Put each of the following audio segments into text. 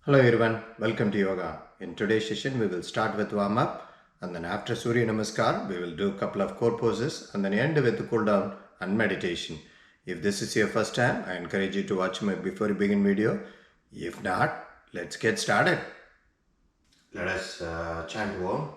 Hello everyone, welcome to yoga. In today's session, we will start with warm up and then after Suryanamaskar, we will do a couple of core poses and then end with the cool down and meditation. If this is your first time, I encourage you to watch my before you begin video. If not, let's get started. Let us chant Om.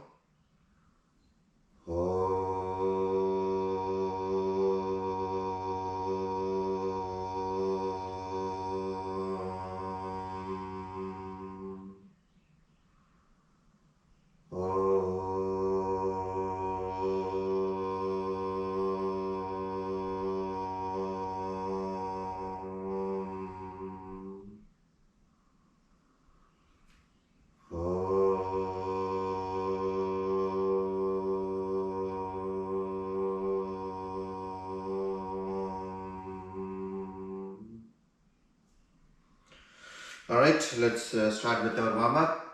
Alright, let's start with our warm-up.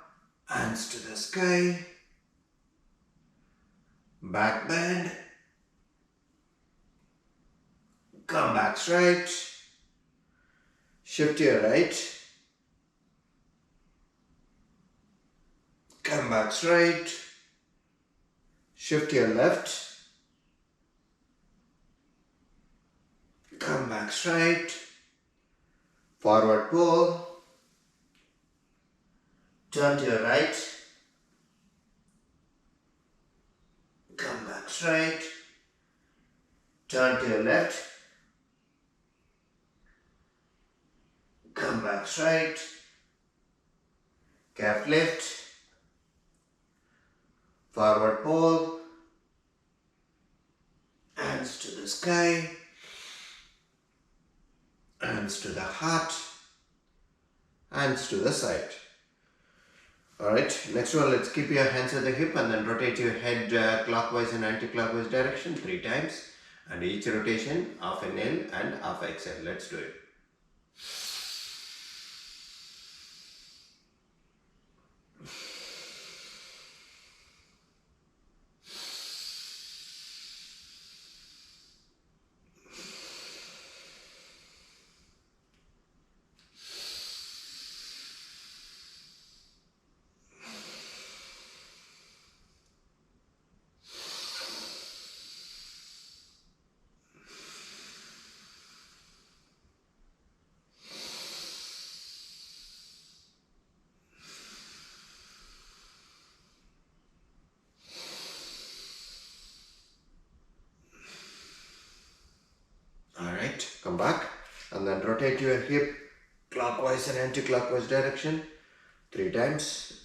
Hands to the sky. Back bend. Come back straight. Shift your right. Come back straight. Shift your left. Come back straight. Forward pull. Turn to your right. Come back straight. Turn to your left. Come back straight. Calf lift. Forward pull. Hands to the sky. Hands to the heart. Hands to the side. Alright, next one, let's keep your hands at the hip and then rotate your head clockwise and anti-clockwise direction 3 times. And each rotation, half inhale and half exhale. Let's do it. Alright, come back and then rotate your hip clockwise and anti-clockwise direction 3 times.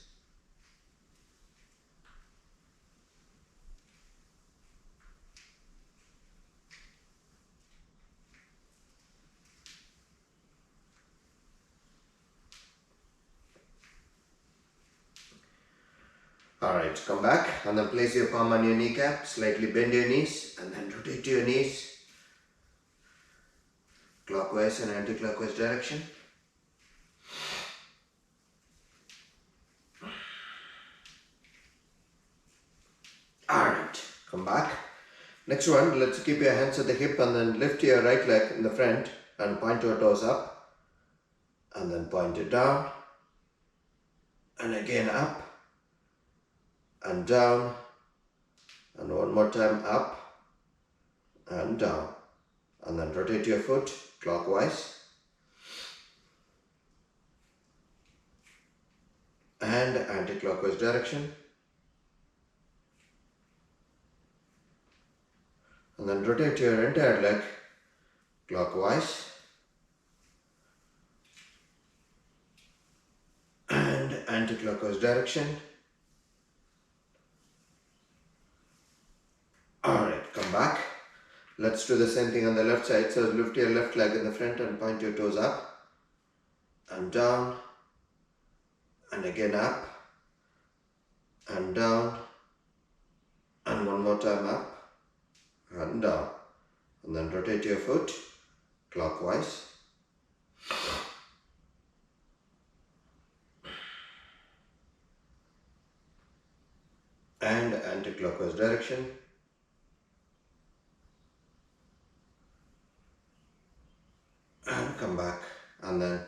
Alright, come back and then place your palm on your kneecap, slightly bend your knees and then rotate your knees clockwise and anti-clockwise direction. Alright, come back. Next one, let's keep your hands at the hip and then lift your right leg in the front and point your toes up and then point it down and again up and down and one more time up and down and then rotate your foot clockwise and anti-clockwise direction and then rotate your entire leg clockwise and anti-clockwise direction. Alright, come back. Let's do the same thing on the left side. So lift your left leg in the front and point your toes up and down and again up and down and one more time up and down and then rotate your foot clockwise and anti-clockwise direction and come back and then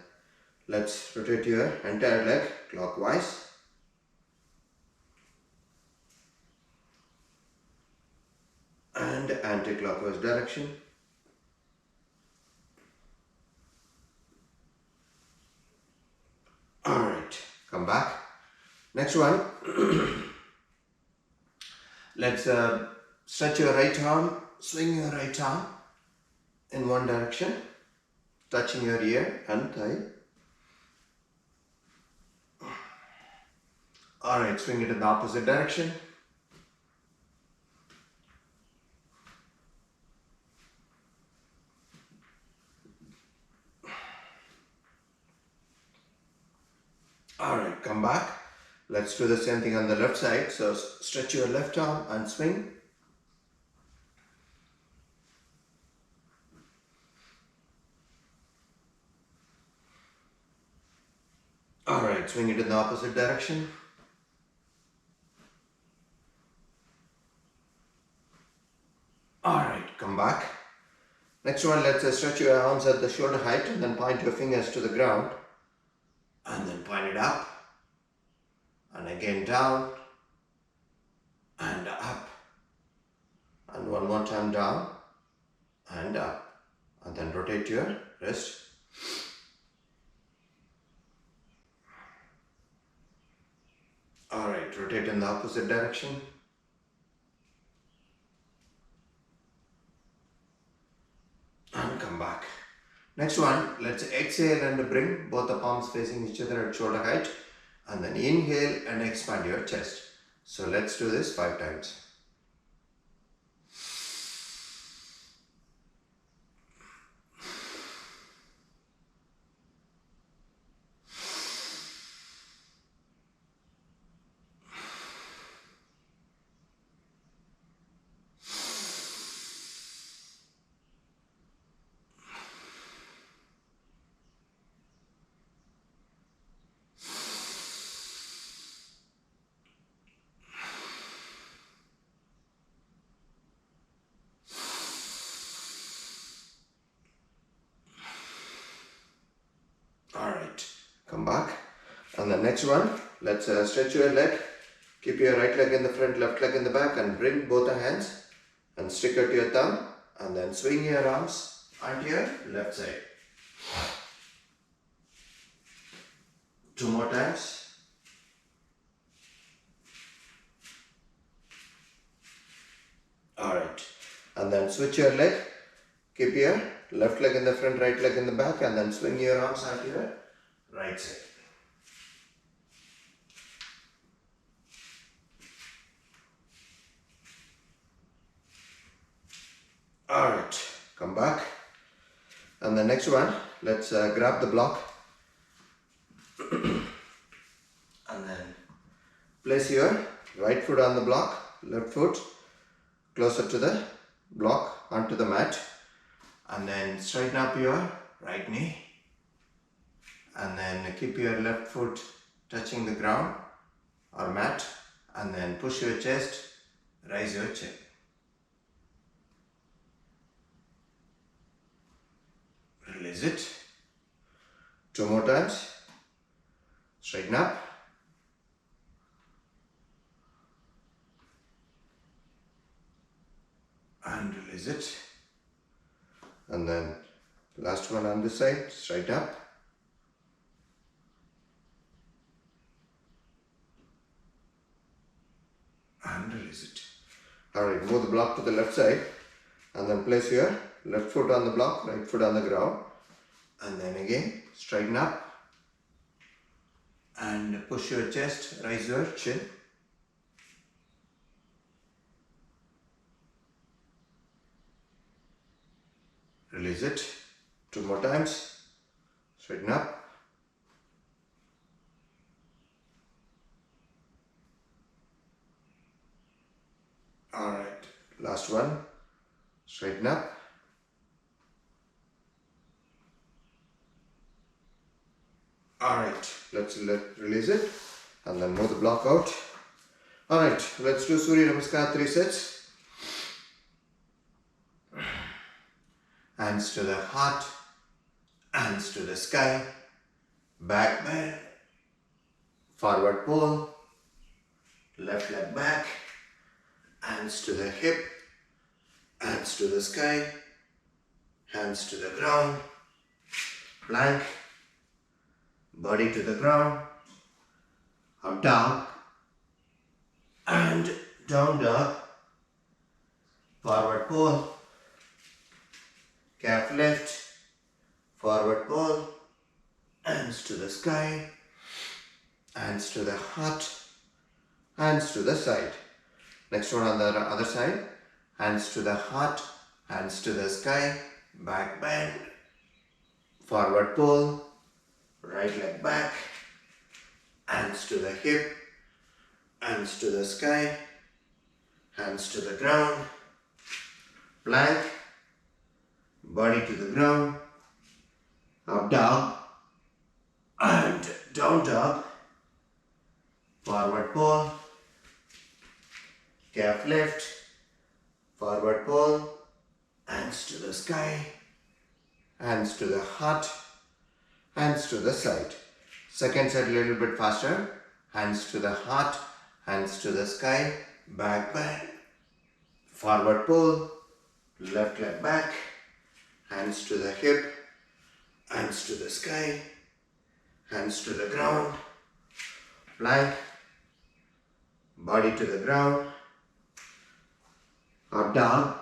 let's rotate your entire leg clockwise. And anti-clockwise direction. Alright, come back. Next one, let's stretch your right arm, swing your right arm in one direction, touching your ear and thigh. Alright, swing it in the opposite direction. Alright, come back. Let's do the same thing on the left side. So stretch your left arm and swing. Alright, swing it in the opposite direction. Alright, come back. Next one, let's stretch your arms at the shoulder height and then point your fingers to the ground. And then point it up. And again down. And up. And one more time down. And up. And then rotate your wrist. Alright, rotate in the opposite direction. And come back. Next one, let's exhale and bring both the palms facing each other at shoulder height. And then inhale and expand your chest. So let's do this 5 times. Come back. And the next one, let's stretch your leg. Keep your right leg in the front, left leg in the back, and bring both the hands and stick out your thumb, and then swing your arms onto your left side. 2 more times. Alright. And then switch your leg. Keep your left leg in the front, right leg in the back, and then swing your arms onto your right side. Alright, come back. And the next one, let's grab the block. And then place your right foot on the block, left foot closer to the block onto the mat. And then straighten up your right knee. And then keep your left foot touching the ground or mat, and then push your chest, raise your chin. Release it. 2 more times. Straighten up. And release it. And then last one on this side, straighten up. And release it. Alright, move the block to the left side and then place your left foot on the block, right foot on the ground, and then again straighten up and push your chest, raise your chin. Release it. 2 more times. Straighten up. Alright, last one. Straighten up. Alright, let's release it and then move the block out. Alright, let's do Suryanamaskar 3 sets. Hands to the heart, hands to the sky, back bend, forward pull, left leg back, hands to the hip, hands to the sky, hands to the ground, plank, body to the ground, up dog, and down dog, forward pull, calf lift, forward pull, hands to the sky, hands to the heart, hands to the side. Next one on the other side, hands to the heart, hands to the sky, back bend, forward pull, right leg back, hands to the hip, hands to the sky, hands to the ground, plank, body to the ground, up dog, and down dog, forward pull, calf lift, forward pull, hands to the sky, hands to the heart, hands to the side. Second side a little bit faster, hands to the heart, hands to the sky, back bend, forward pull, left leg back, hands to the hip, hands to the sky, hands to the ground, plank, body to the ground, up dog,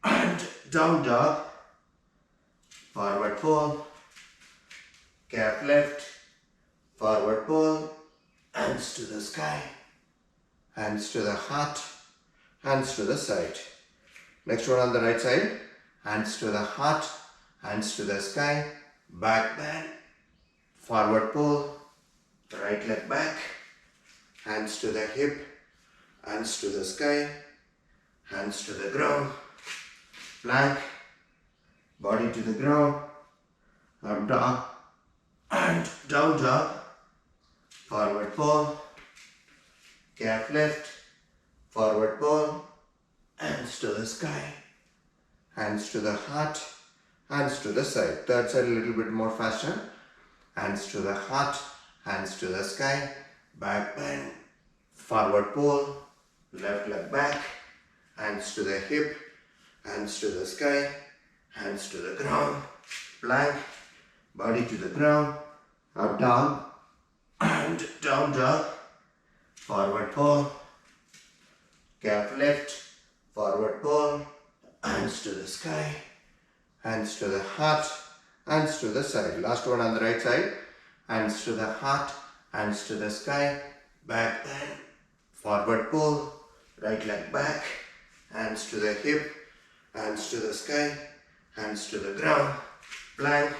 and down dog, forward pull, calf lift, forward pull, hands to the sky, hands to the heart, hands to the side. Next one on the right side, hands to the heart, hands to the sky, back bend, forward pull, right leg back, hands to the hip, hands to the sky, hands to the ground, plank, body to the ground, up dog, and down dog, forward pull, calf lift, forward pull, hands to the sky, hands to the heart, hands to the side. Third side a little bit more faster. Hands to the heart, hands to the sky, back bend, forward pull, left leg back, hands to the hip, hands to the sky, hands to the ground, plank, body to the ground, up dog, and down dog, forward pull, calf lift, forward pull, hands to the sky, hands to the heart, hands to the side. Last one on the right side, hands to the heart, hands to the sky, back bend, forward pull, right leg back, hands to the hip, hands to the sky, hands to the ground, plank,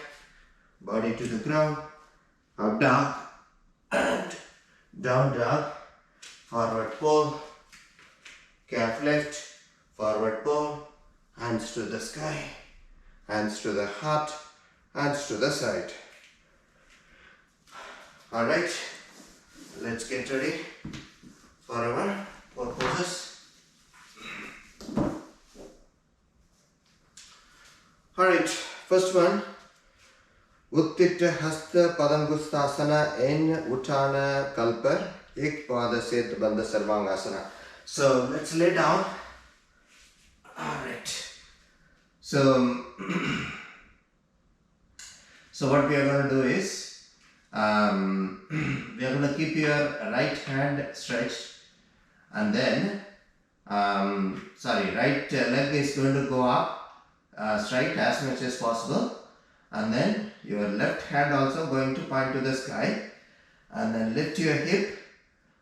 body to the ground, up dog, and down dog, forward pull, calf lift, forward pull, hands to the sky, hands to the heart, hands to the side. Alright, let's get ready for our four poses. Alright, first one, Utthita Hasta Padangushtasana in uttana kulpa, EP209 Setu Bandha Sarvangasana. So let's lay down. Alright. So what we are going to do is, we are going to keep your right hand stretched, and then, right leg is going to go up straight as much as possible, and then your left hand also going to point to the sky, and then lift your hip,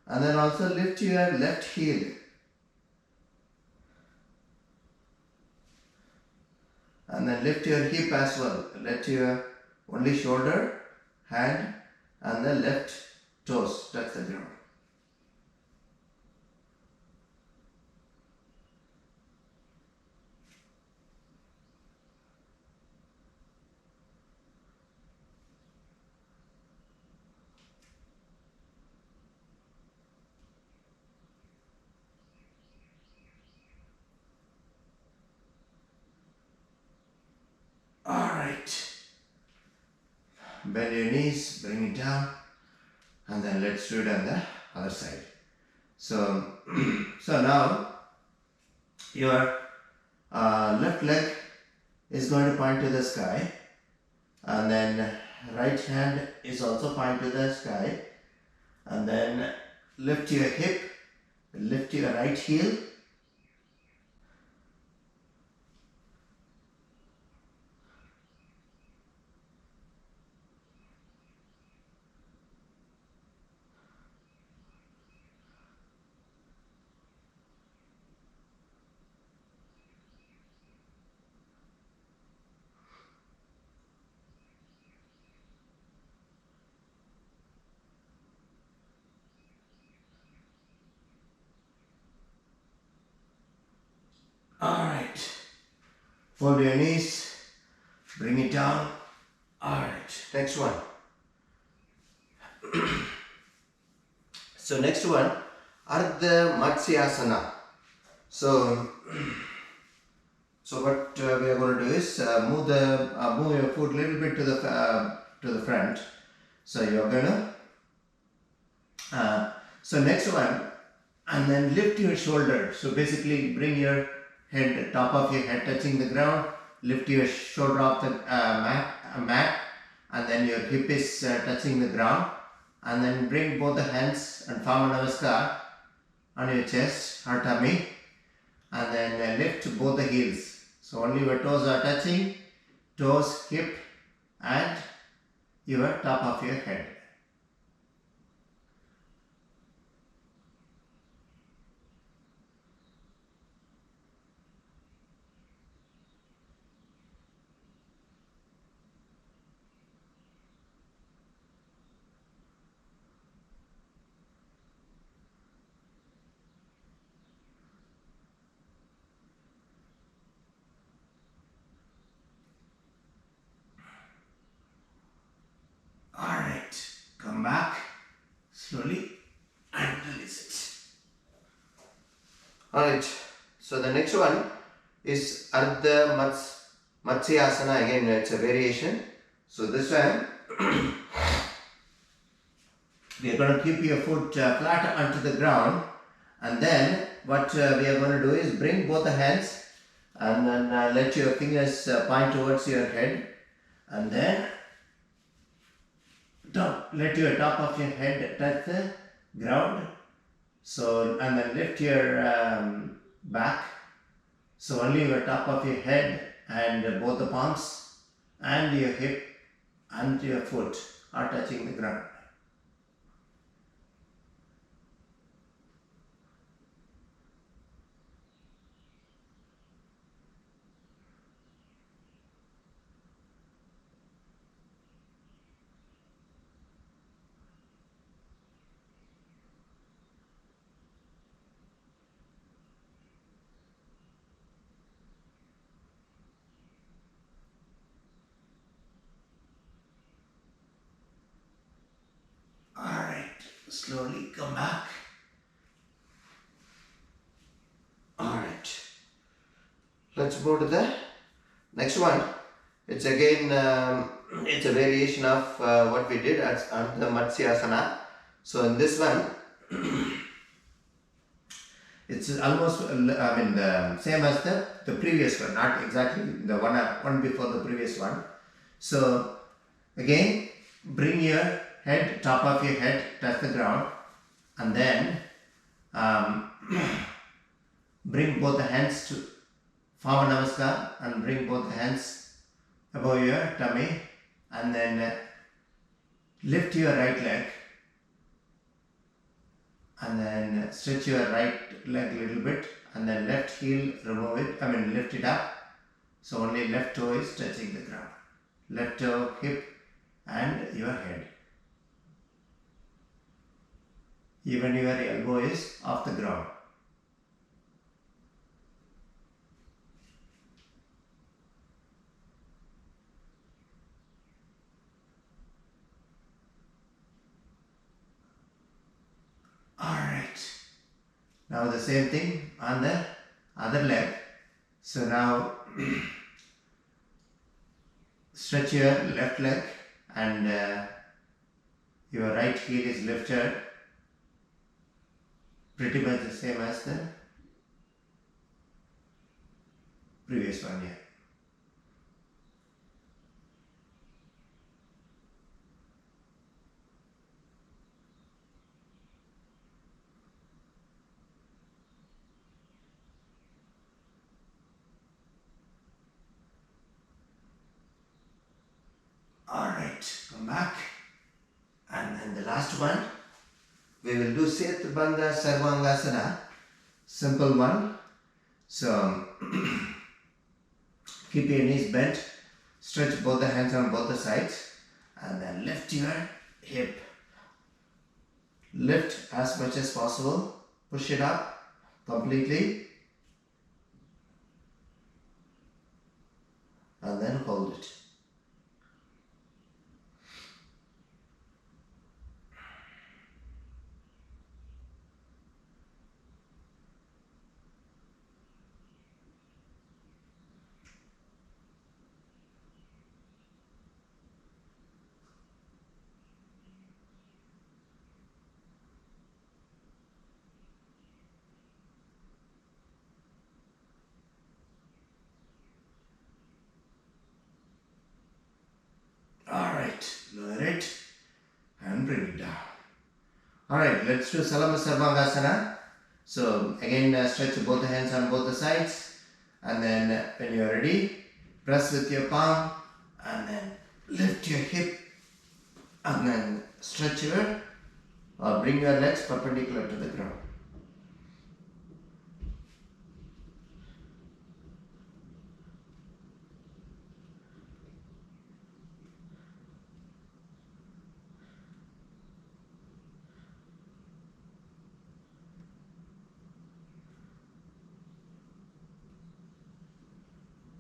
and then also lift your left heel. And then lift your hip as well. Let your only shoulder, hand, and the left toes touch the ground. bend your knees, bring it down, and then let's do it on the other side. So, so now your left leg is going to point to the sky, and then right hand is also point to the sky, and then lift your hip, lift your right heel. Alright, fold your knees, bring it down. Alright, next one. So next one, Ardha Matsyasana. So what we are going to do is move your foot a little bit to the front. So you are going to so next one, and then lift your shoulder. So basically bring your head, top of your head touching the ground, lift your shoulder off the mat, and then your hip is touching the ground, and then bring both the hands and form a Namaskar on your chest or tummy, and then lift both the heels. So only your toes are touching, toes, hip, and your top of your head. Alright, come back slowly and release it. Alright, so the next one is Ardha Matsyasana. Again, it's a variation. So this time we are going to keep your foot flat onto the ground, and then what we are going to do is bring both the hands and then let your fingers point towards your head, and then let your top of your head touch the ground. So, and then lift your back. So only your top of your head and both the palms and your hip and your foot are touching the ground. Slowly come back. Alright. Let's move to the next one. It's again, it's a variation of what we did at the Matsyasana. So in this one, it's almost, the same as the previous one, not exactly the one before the previous one. So again, bring your head, top of your head, touch the ground, and then bring both the hands to form a Namaskar, and bring both the hands above your tummy, and then lift your right leg, and then stretch your right leg a little bit, and then left heel, remove it, lift it up. So only left toe is touching the ground. Left toe, hip, and your head. Even your elbow is off the ground. Alright. Now the same thing on the other leg. So now stretch your left leg and your right heel is lifted, pretty much the same as the previous one here. Alright, come back. And then the last one, we will do Setu, Bandha, Sarvangasana. Simple one. So, keep your knees bent, stretch both the hands on both the sides, and then lift your hip. Lift as much as possible, push it up completely, and then hold it. Alright, lower it and bring it down. Alright, let's do Salamba Sarvangasana. So again stretch both the hands on both the sides, and then when you are ready, press with your palm and then lift your hip and then stretch your or bring your legs perpendicular to the ground.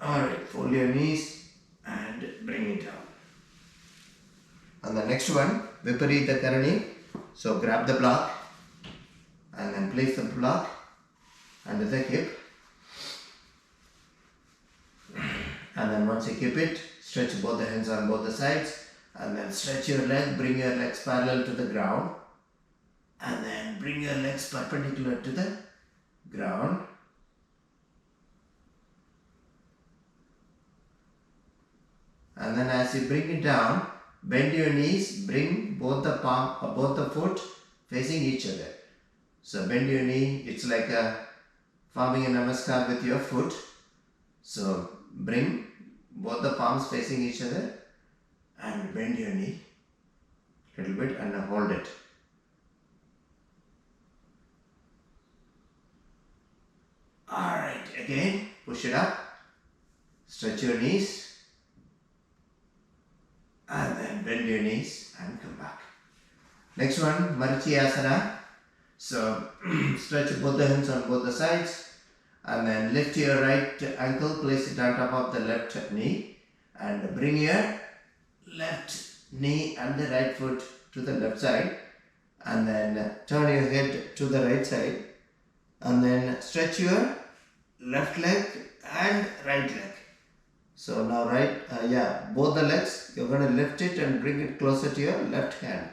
Alright, fold your knees and bring it down. And the next one, Viparita Karani. So grab the block and then place the block under the hip. And then once you keep it, stretch both the hands on both the sides, and then stretch your leg, bring your legs parallel to the ground, and then bring your legs perpendicular to the ground. And then as you bring it down, bend your knees, bring both the palm or both the foot facing each other. So bend your knee, it's like forming a namaskar with your foot. So bring both the palms facing each other and bend your knee a little bit and hold it. Alright, again push it up, stretch your knees, and then bend your knees and come back. Next one, Marichyasana. So stretch both the hands on both the sides, and then lift your right ankle, place it on top of the left knee, and bring your left knee and the right foot to the left side, and then turn your head to the right side, and then stretch your left leg and right leg. So now both the legs, you're going to lift it and bring it closer to your left hand.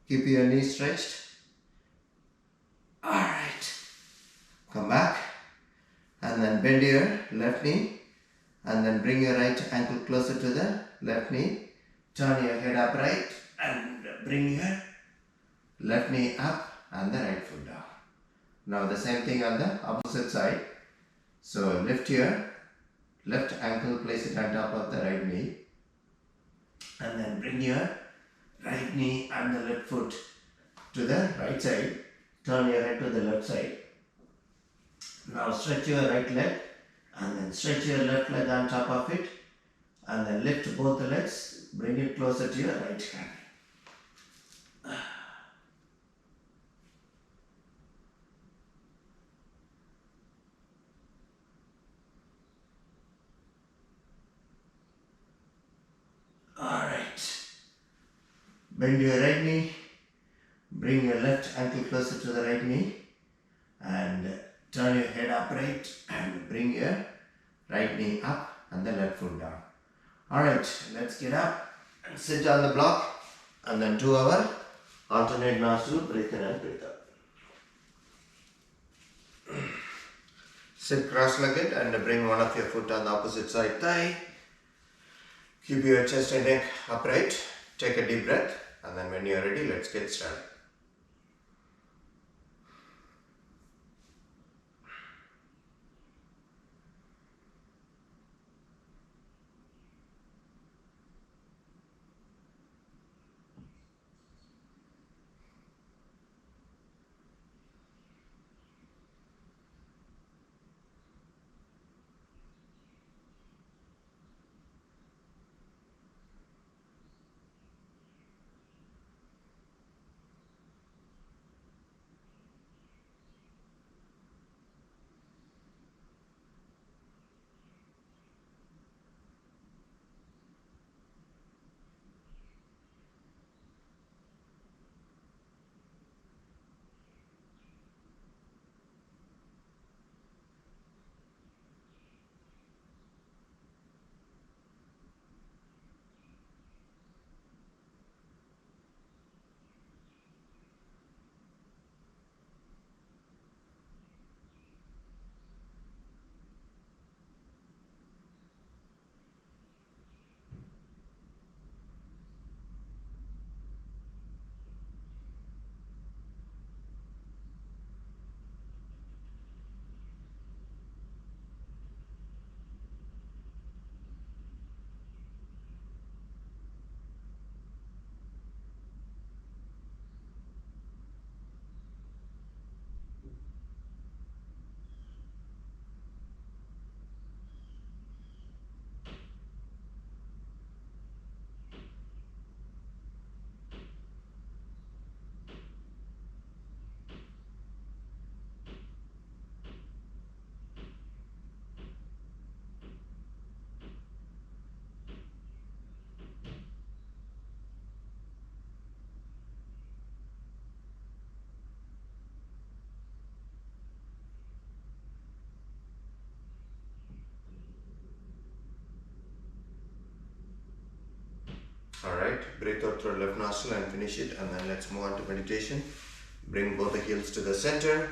Keep your knees stretched. Alright. Come back. And then bend your left knee. And then bring your right ankle closer to the left knee. Turn your head upright and bring your left knee up and the right foot down. Now the same thing on the opposite side. So lift your left ankle, place it on top of the right knee. And then bring your right knee and the left foot to the right side. Turn your head to the left side. Now stretch your right leg and then stretch your left leg on top of it. And then lift both the legs. Bring it closer to your right hand. Alright. Bend your right knee. Bring your left ankle closer to the right knee. And turn your head upright and bring your right knee up and the left foot down. Alright, let's get up and sit on the block and then do our alternate nostril, breathe in and breathe out. Sit cross-legged and bring one of your foot on the opposite side thigh. Keep your chest and neck upright. Take a deep breath and then when you are ready, let's get started. Alright, breathe out through left nostril and finish it, and then let's move on to meditation. Bring both the heels to the center.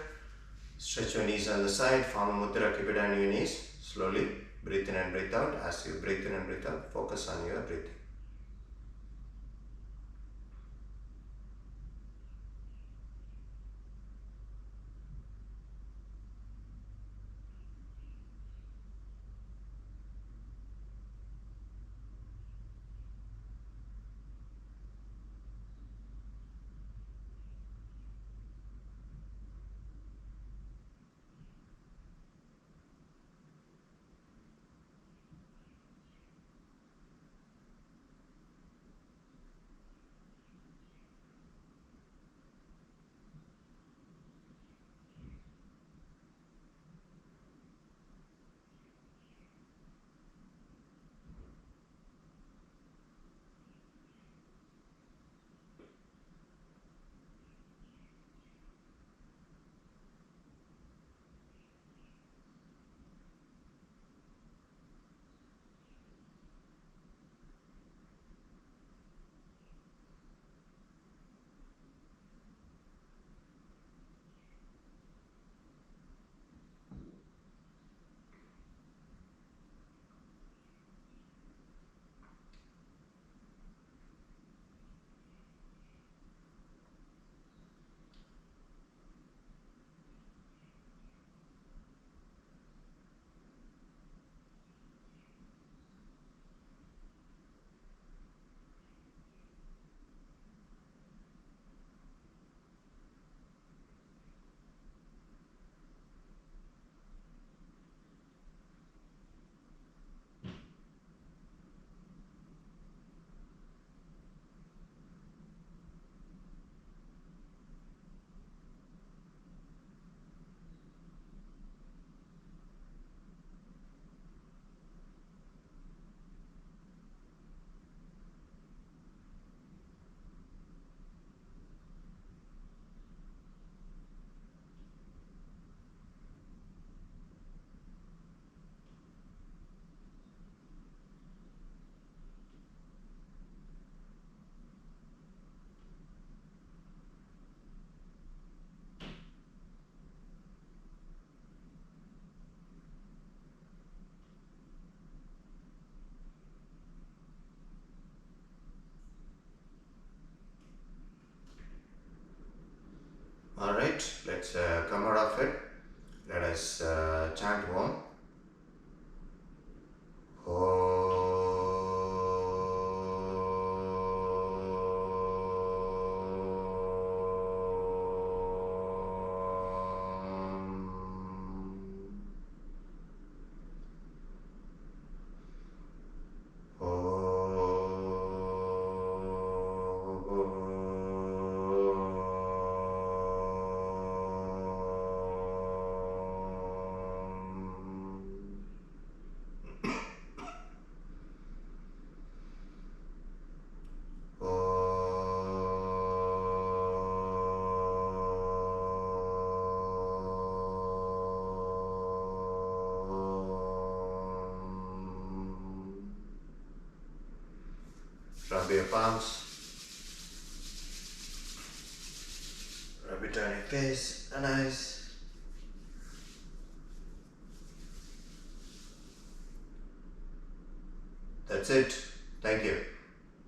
Stretch your knees on the side, form a mudra, keep it on your knees. Slowly breathe in and breathe out. As you breathe in and breathe out, focus on your breathing. palms. Rub it on your face and eyes. That's it. Thank you.